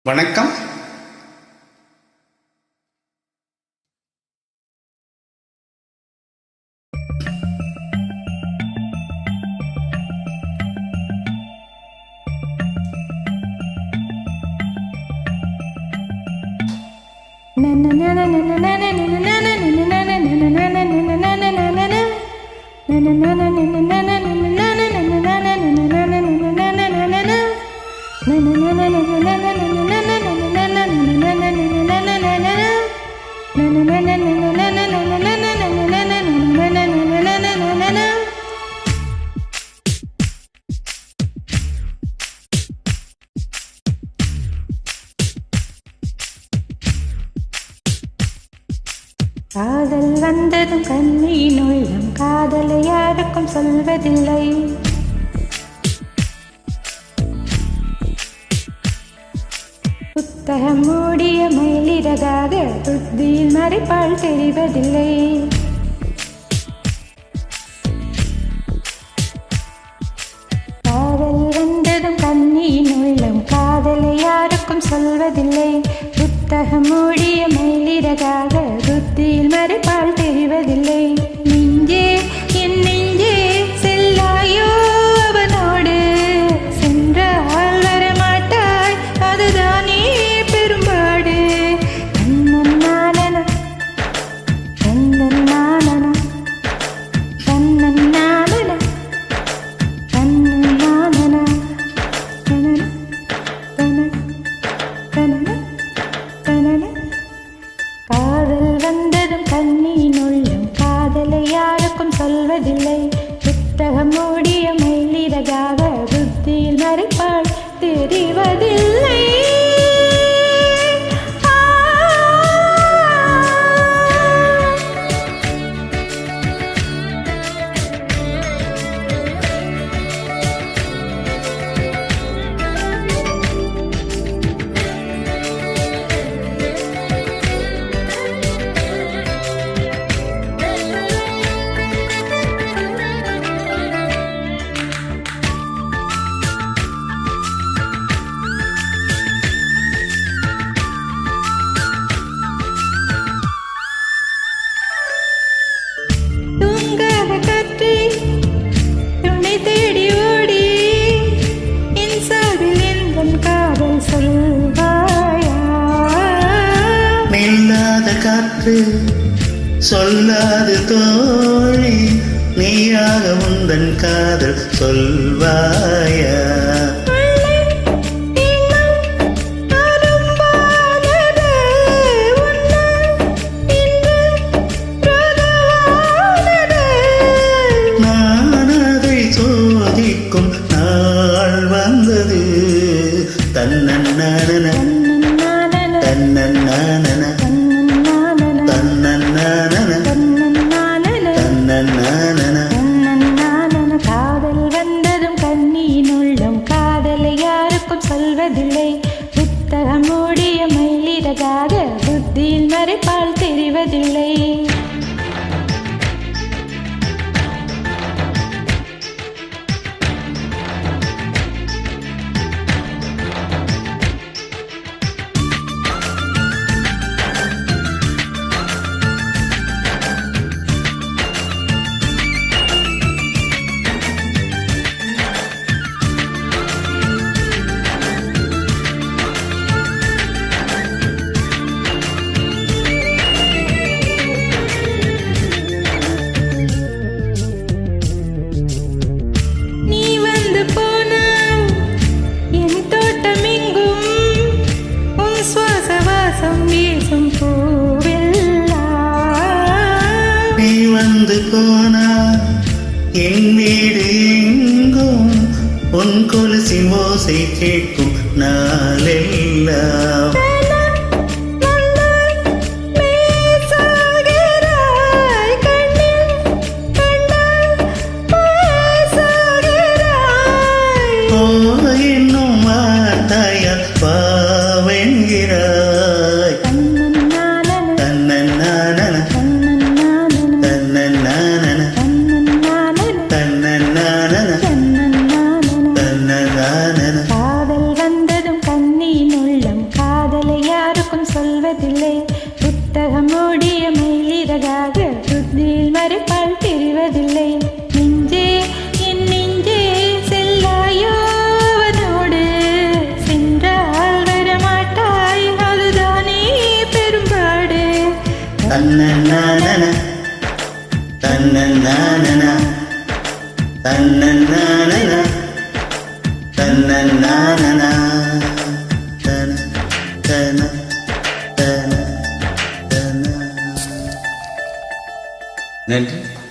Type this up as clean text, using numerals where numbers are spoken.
வணக்கம். காதல் வந்ததும் கண்ணியின் உள்ளம் காதலை யாருக்கும் சொல்வதில்லை. புத்தகம் மூடிய மயிலிறகாக புத்தியில் மறைப்பால் தெரிவதில்லை. காதல் வந்ததும் கண்ணியின் உள்ளம் காதலை யாருக்கும் சொல்வதில்லை. புத்தகம் மூடிய மயிலிறகாக புத்தியில் மறைப்பால் தெரிவதில்லை. நெஞ்சே என் நெஞ்சே செல்லாயோ அவனோடு, சென்றால் வரமாட்டாய் அதுதானே பெரும்பாடு. கண்ணன்னானன கண்ணன்னானன கண்ணன்னானன கண்ணன்னானன காதல் வந்ததும் கண்ணியின் உள்ளம் காதலை யாருக்கும் சொல்வதில்லை. புத்தகம் மூடிய மயிலிறகாக புத்தியில் மறைப்பால் தெரிவதில்லை. நில்லாத காற்று சொல்லாது தோழி, நீயாக உந்தன் காதல் சொல்வாயா? நான் அதை சோதிக்கும் நாள் வந்தது. தன்னன்னானன தன்னன்னானன தன்னன்னானன தன்னன்னானன. காதல் வந்ததும் கண்ணியின் உள்ளம் காதலை யாருக்கும் சொல்வதில்லை. புத்தகம் மூடிய மயிலிறகாக புத்தியில் மறைப்பால் தெரிவதில்லை. நீ வந்து போனா என் வீடு எங்கும் உன் கொலுசின் ஓசை கேட்கும் நாளெல்லாம். இன்னும் வார்த்தையா பாவென்கிறாய். தன்னன்னானன தன்னன்னானன தன்னன்னானன தன்னன்னானன. காதல் வந்ததும் கண்ணியின் உள்ளம் தன்னன்னானன தன்னன்னானன தன்னன்னானன தன்னன்னானன தன தன தன தன. நன்றி.